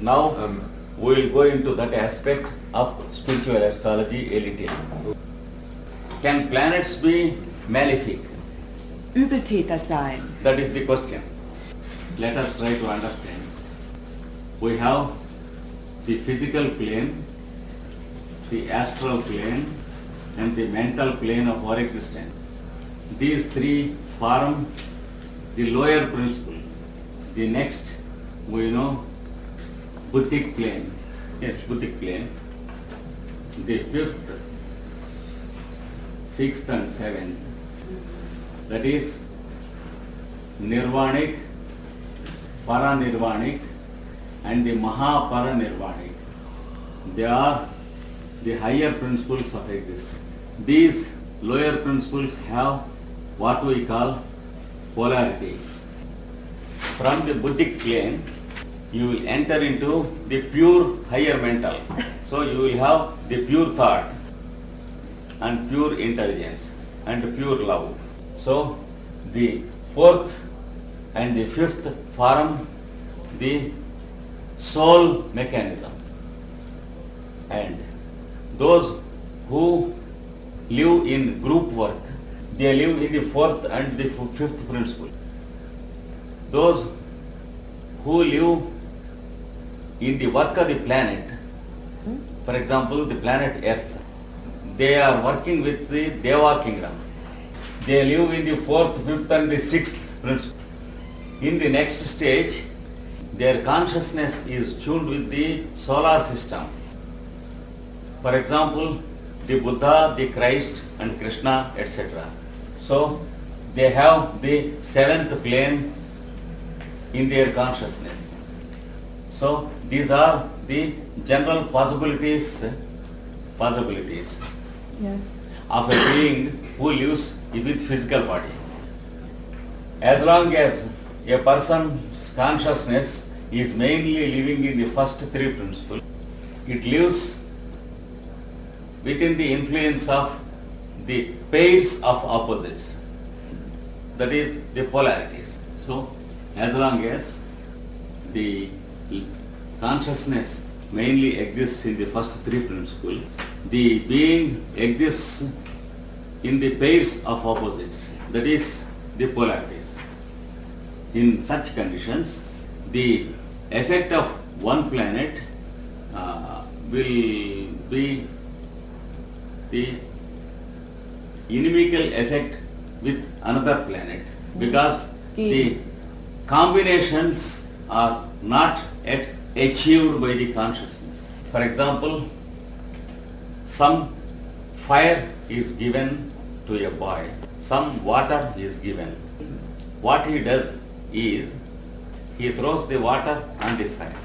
Now we will go into that aspect of spiritual astrology a little. Can planets be malefic? Übeltäter sein? That is the question. Let us try to understand. We have the physical plane, the astral plane, and the mental plane of our existence. These three form the lower principle. The next, we know, Buddhic plane. Yes, Buddhic plane. The fifth, sixth and seventh, that is Nirvanic, Paranirvanic and the Mahaparanirvanic. They are the higher principles of existence. These lower principles have what we call polarity. From the Buddhic plane, you will enter into the pure higher mental. So you will have the pure thought and pure intelligence and pure love. So the fourth and the fifth form the soul mechanism. And those who live in group work, they live in the fourth and the fifth principle. Those who live in the work of the planet, for example, the planet Earth, they are working with the Deva kingdom. They live in the fourth, fifth and the sixth principle. In the next stage, their consciousness is tuned with the solar system. For example, the Buddha, the Christ and Krishna, etc. So they have the seventh plane in their consciousness. So these are the general possibilities Ja. of a being who lives with physical body. As long as a person's consciousness is mainly living in the first three principles, it lives within the influence of the pairs of opposites, that is the polarities. So as long as the consciousness mainly exists in the first three principles, the being exists in the pairs of opposites, that is the polarities. In such conditions, the effect of one planet will be the inimical effect with another planet, because the combinations are not yet achieved by the consciousness. For example, some fire is given to a boy, some water is given. What he does is, he throws the water on the fire,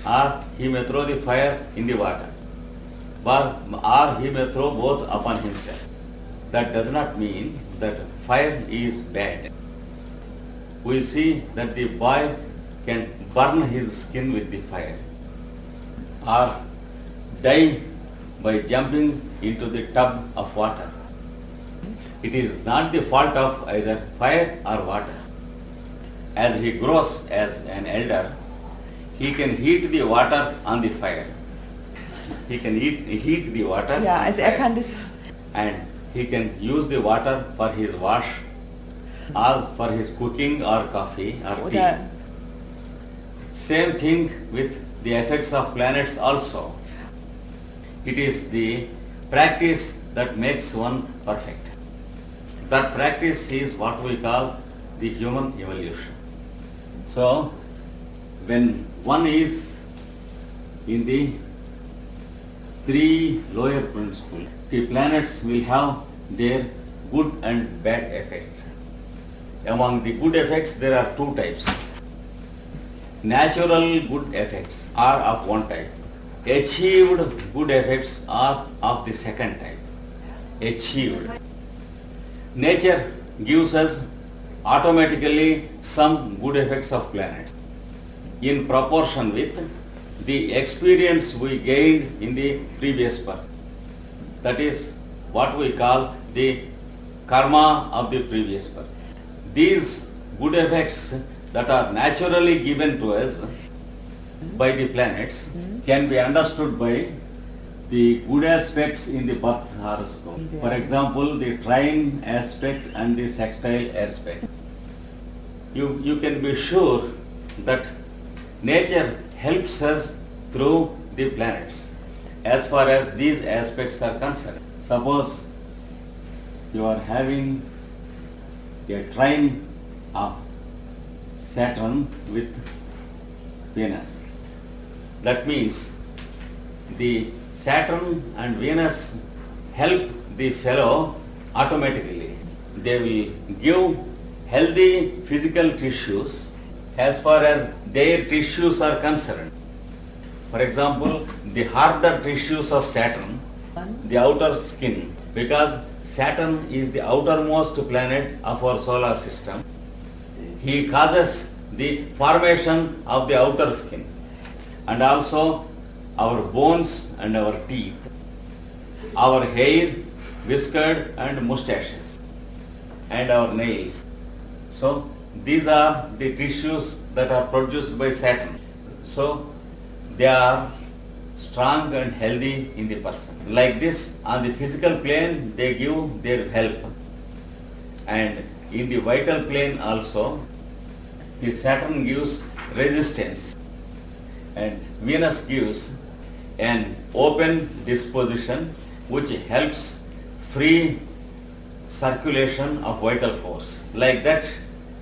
or he may throw the fire in the water, or he may throw both upon himself. That does not mean that fire is bad. We see that the boy can burn his skin with the fire, or die by jumping into the tub of water. It is not the fault of either fire or water. As he grows as an elder, he can heat the water on the fire. He can heat the water Ja, on also fire. kann das. And he can use the water for his wash, or for his cooking or coffee or tea. Oder Same thing with the effects of planets also. It is the practice that makes one perfect. That practice is what we call the human evolution. So, when one is in the three lower principles, the planets will have their good and bad effects. Among the good effects, there are two types. Natural good effects are of one type. Achieved good effects are of the second type. Achieved. Nature gives us automatically some good effects of planets in proportion with the experience we gained in the previous birth. That is what we call the karma of the previous birth. These good effects that are naturally given to us by the planets can be understood by the good aspects in the birth horoscope. For example, the trine aspect and the sextile aspect. You can be sure that nature helps us through the planets as far as these aspects are concerned. Suppose you are having a trine of Saturn with Venus. That means the Saturn and Venus help the fellow automatically. They will give healthy physical tissues as far as their tissues are concerned. For example, the harder tissues of Saturn, the outer skin, because Saturn is the outermost planet of our solar system. He causes the formation of the outer skin and also our bones and our teeth, our hair, whisker and mustaches and our nails. So these are the tissues that are produced by Saturn. So they are strong and healthy in the person. Like this, on the physical plane, they give their help. And in the vital plane also, the Saturn gives resistance and Venus gives an open disposition which helps free circulation of vital force. Like that,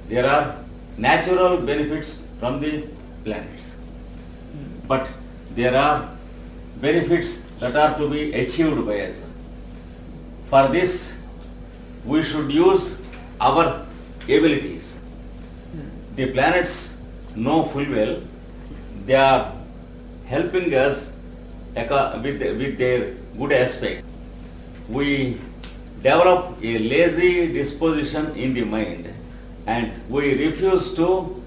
there are natural benefits from the planets. But there are benefits that are to be achieved by us. For this, we should use our abilities. The planets know full well they are helping us with their good aspect. We develop a lazy disposition in the mind and we refuse to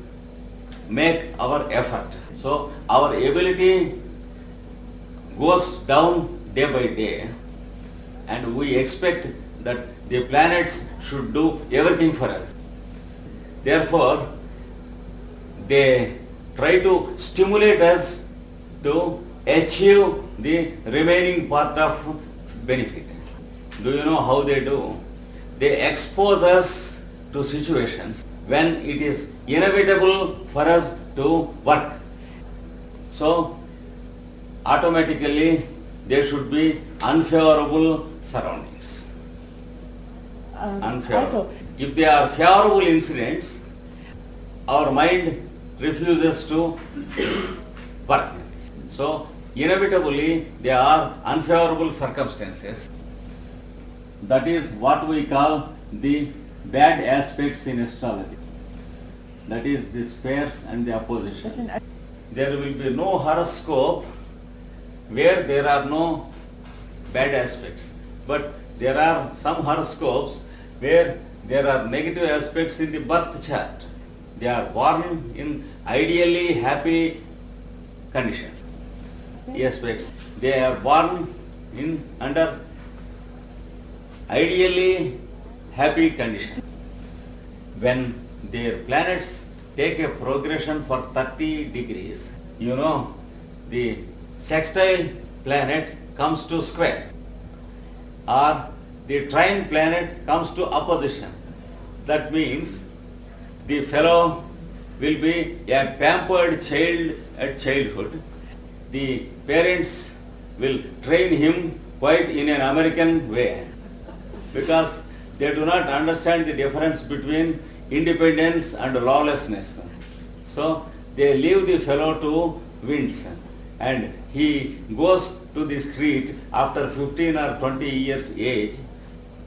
make our effort. So our ability goes down day by day and we expect that the planets should do everything for us. Therefore, they try to stimulate us to achieve the remaining part of benefit. Do you know how they do? They expose us to situations when it is inevitable for us to work. So automatically there should be unfavorable surroundings. Unfavorable. Also, If they are favorable incidents, our mind refuses to work. So inevitably there are unfavorable circumstances. That is what we call the bad aspects in astrology. That is the spheres and the oppositions. There will be no horoscope where there are no bad aspects. But there are some horoscopes where there are negative aspects in the birth chart. They are born in ideally happy conditions. Aspects. They are born in under ideally happy conditions. When their planets take a progression for 30 degrees, you know, the sextile planet comes to square or the trine planet comes to opposition. That means the fellow will be a pampered child at childhood. The parents will train him quite in an American way because they do not understand the difference between independence and lawlessness. So they leave the fellow to winds and he goes to the street after 15 or 20 years age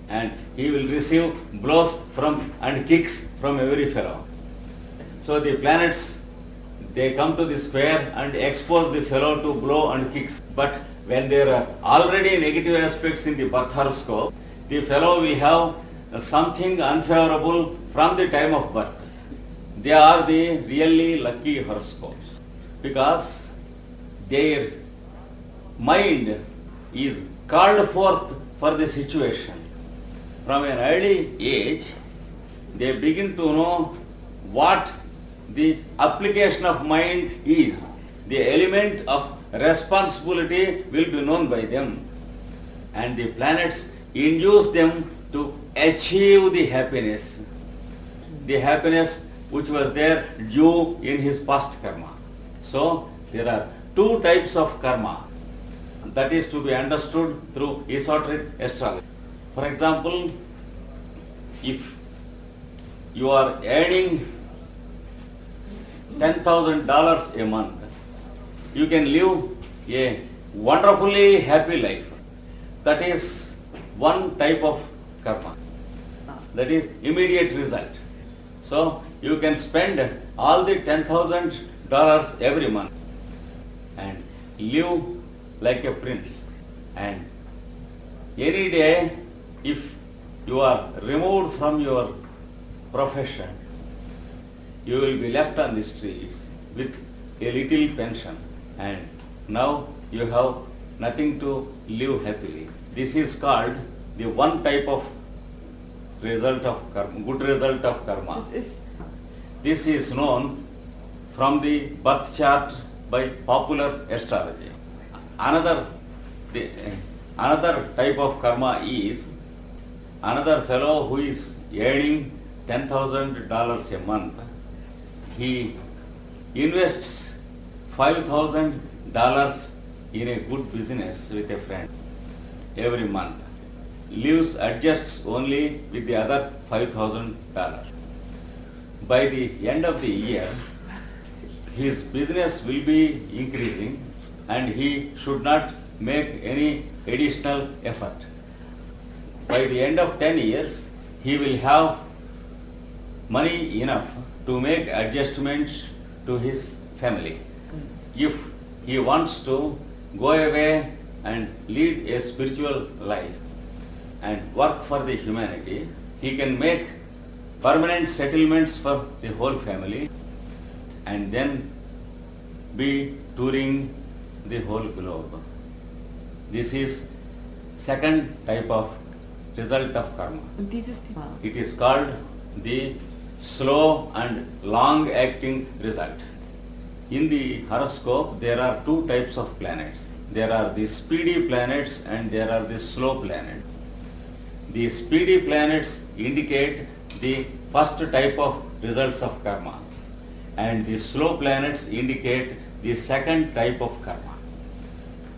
and he will receive blows from and kicks from every fellow. So the planets, they come to the square and expose the fellow to blow and kicks. But when there are already negative aspects in the birth horoscope, the fellow will have something unfavorable from the time of birth. They are the really lucky horoscopes because their mind is called forth for the situation. From an early age, they begin to know what the application of mind is. the element of responsibility will be known by them, and the planets induce them to achieve the happiness which was there due in his past karma. So there are two types of karma that is to be understood through esoteric astrology. For example, if you are earning $10,000 a month, you can live a wonderfully happy life. That is one type of karma. That is immediate result. So you can spend all the $10,000 every month and live like a prince. And any day, if you are removed from your profession, you will be left on the streets with a little pension, and now you have nothing to live happily. This is called the one type of result of karma, good result of karma. This is known from the birth chart by popular astrology. Another type of karma is another fellow who is earning $10,000 a month. He invests $5,000 in a good business with a friend every month. Adjusts only with the other $5,000. By the end of the year, his business will be increasing and he should not make any additional effort. By the end of 10 years, he will have money enough to make adjustments to his family. If he wants to go away and lead a spiritual life and work for the humanity, he can make permanent settlements for the whole family and then be touring the whole globe. This is second type of result of karma. Und dieses It is called the slow and long acting result. In the horoscope, there are two types of planets. There are the speedy planets and there are the slow planets. The speedy planets indicate the first type of results of karma, and the slow planets indicate the second type of karma.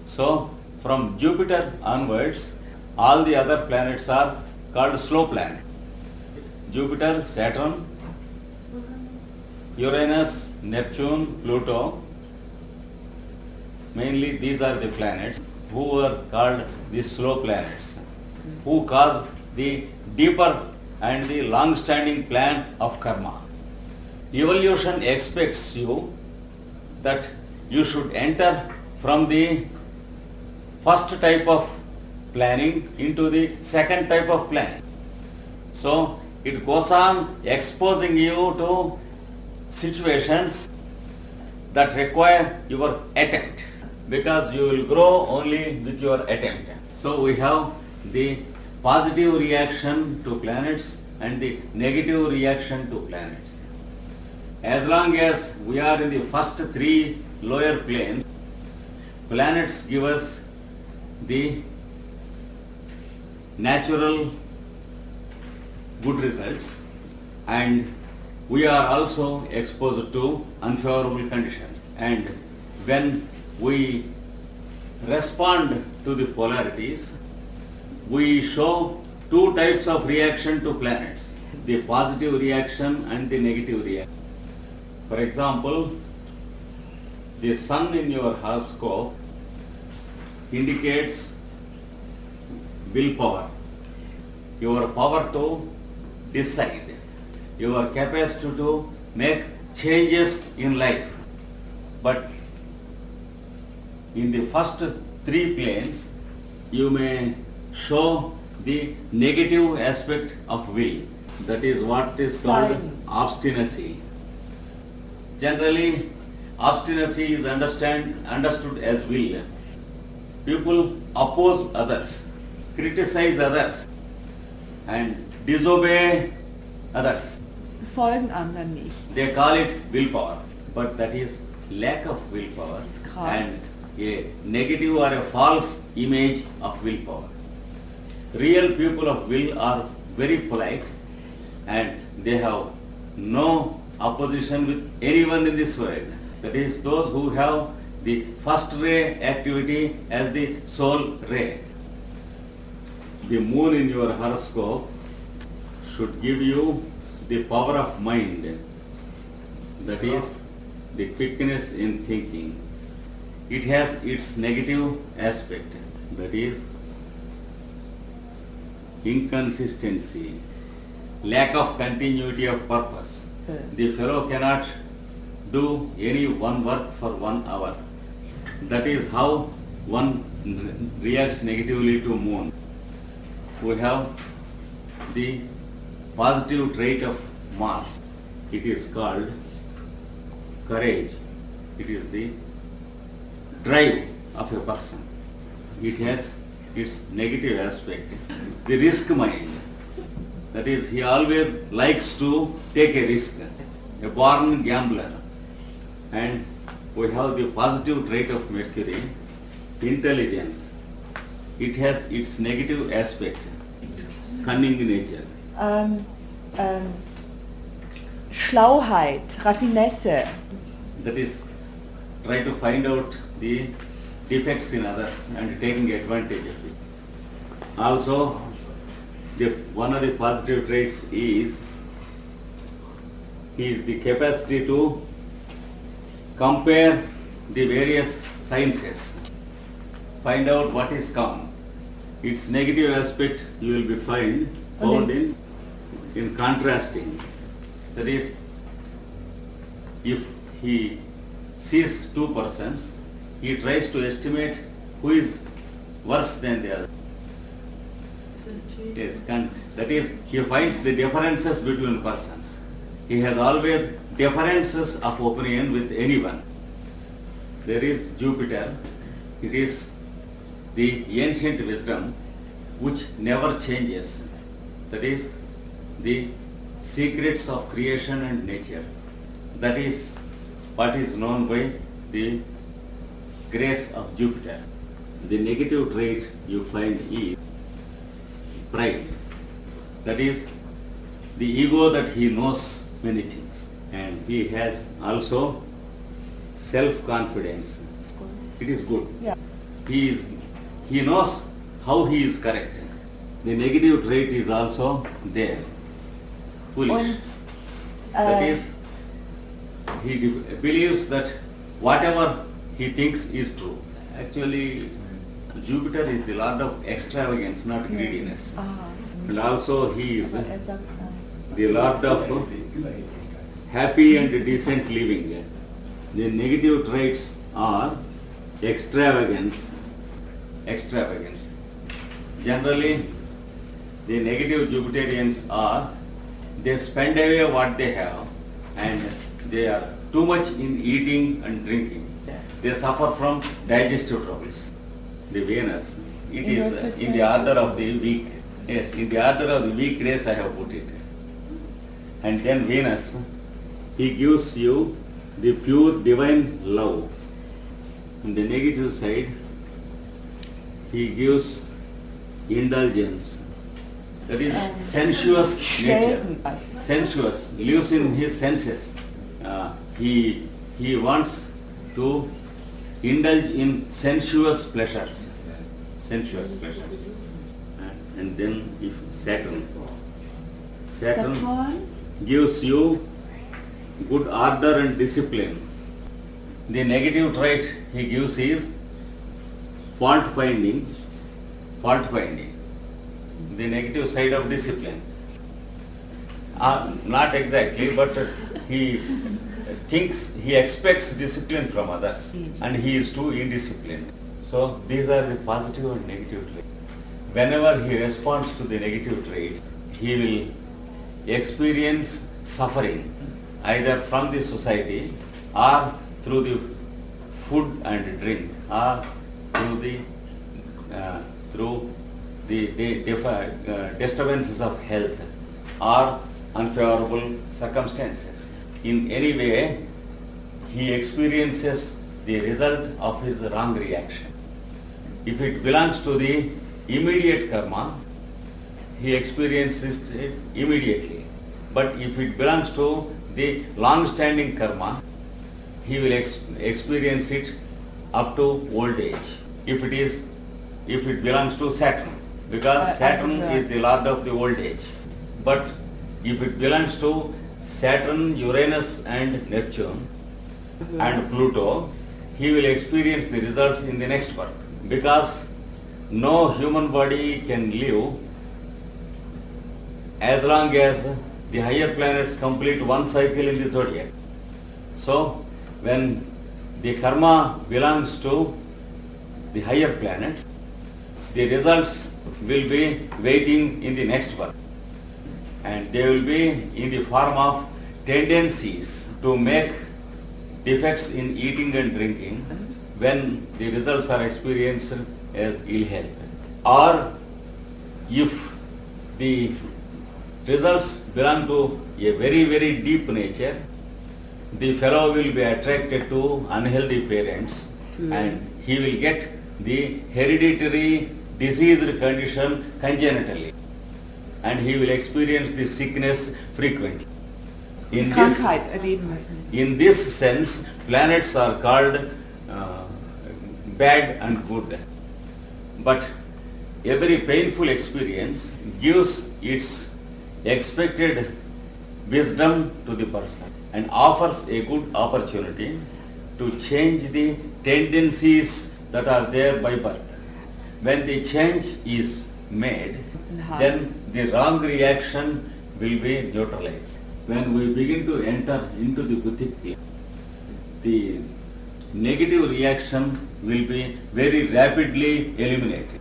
So from Jupiter onwards, all the other planets are called slow planets. Jupiter, Saturn, Uranus, Neptune, Pluto, mainly these are the planets who are called the slow planets, who cause the deeper and the long-standing plan of karma. Evolution expects you that you should enter from the first type of planning into the second type of planning. So it goes on exposing you to situations that require your attempt, because you will grow only with your attempt. So we have the positive reaction to planets and the negative reaction to planets. As long as we are in the first three lower planes, planets give us the natural good results, and we are also exposed to unfavorable conditions. And when we respond to the polarities, we show two types of reaction to planets, the positive reaction and the negative reaction. For example, the sun in your horoscope indicates willpower, your power to decide, your capacity to make changes in life. But in the first three planes, you may show the negative aspect of will. That is what is called obstinacy. Generally, obstinacy is understood as will. People oppose others, criticize others, and disobey others. folgen anderen nicht. They call it willpower, but that is lack of willpower It's called- and a negative or a false image of willpower. Real people of will are very polite and they have no opposition with anyone in this world. That is, those who have the first ray activity as the sole ray. The moon in your horoscope should give you the power of mind, that is, the quickness in thinking. It has its negative aspect, that is, inconsistency, lack of continuity of purpose. The fellow cannot do any one work for 1 hour. That is how one reacts negatively to moon. We have the positive trait of Mars. It is called courage. It is the drive of a person. It has its negative aspect, the risk mind. That is, he always likes to take a risk, a born gambler. And we have the positive trait of Mercury, intelligence. It has its negative aspect, cunning nature. Schlauheit, Raffinesse. That is, try to find out the defects in others and taking advantage of it. Also, one of the positive traits is the capacity to compare the various sciences, find out what is common. Its negative aspect you will be found in contrasting. That is, if he sees two persons, he tries to estimate who is worse than the other. Yes, that is, he finds the differences between persons. He has always differences of opinion with anyone. There is Jupiter. It is the ancient wisdom which never changes. That is the secrets of creation and nature. That is what is known by the grace of Jupiter. The negative trait you find is pride. That is the ego that he knows many things. And he has also self-confidence. It is good. Yeah. He knows how he is correct. The negative trait is also there. Foolish. Und, That is, he believes that whatever he thinks is true. Actually, Jupiter is the lord of extravagance, not greediness. And also he is the lord of happy and decent living. The negative traits are extravagance. Generally, the negative Jupiterians are, they spend away what they have and they are too much in eating and drinking. They suffer from digestive troubles. The Venus, it is in the order of the weak. Yes, in the order of the weak race I have put it. And then Venus, he gives you the pure divine love. On the negative side, he gives indulgence. That is sensuous nature. Sensuous, lives in his senses. He wants to indulge in sensuous pleasures. And then if Saturn gives you good order and discipline. The negative trait he gives is fault finding. The negative side of discipline. Not exactly, but he expects discipline from others and he is too indisciplined. So these are the positive and negative traits. Whenever he responds to the negative trait, he will experience suffering either from the society or through the food and drink or through the disturbances of health or unfavorable circumstances. In any way, he experiences the result of his wrong reaction. If it belongs to the immediate karma, he experiences it immediately. But if it belongs to the long-standing karma, he will experience it up to old age. If it belongs to Saturn, because Saturn is the lord of the old age. But if it belongs to Saturn, Uranus and Neptune and Pluto, he will experience the results in the next birth. Because no human body can live as long as the higher planets complete one cycle in the zodiac. So, when the karma belongs to the higher planets, the results will be waiting in the next birth. And they will be in the form of tendencies to make defects in eating and drinking when the results are experienced as ill health. Or if the results belong to a very, very deep nature, the fellow will be attracted to unhealthy parents and he will get the hereditary diseased condition congenitally and he will experience the sickness frequently. Krankheit erleben müssen. In this sense, planets are called bad and good. But every painful experience gives its expected wisdom to the person and offers a good opportunity to change the tendencies that are there by birth. When the change is made, then the wrong reaction will be neutralized. When we begin to enter into the buddhic plane, the negative reaction will be very rapidly eliminated.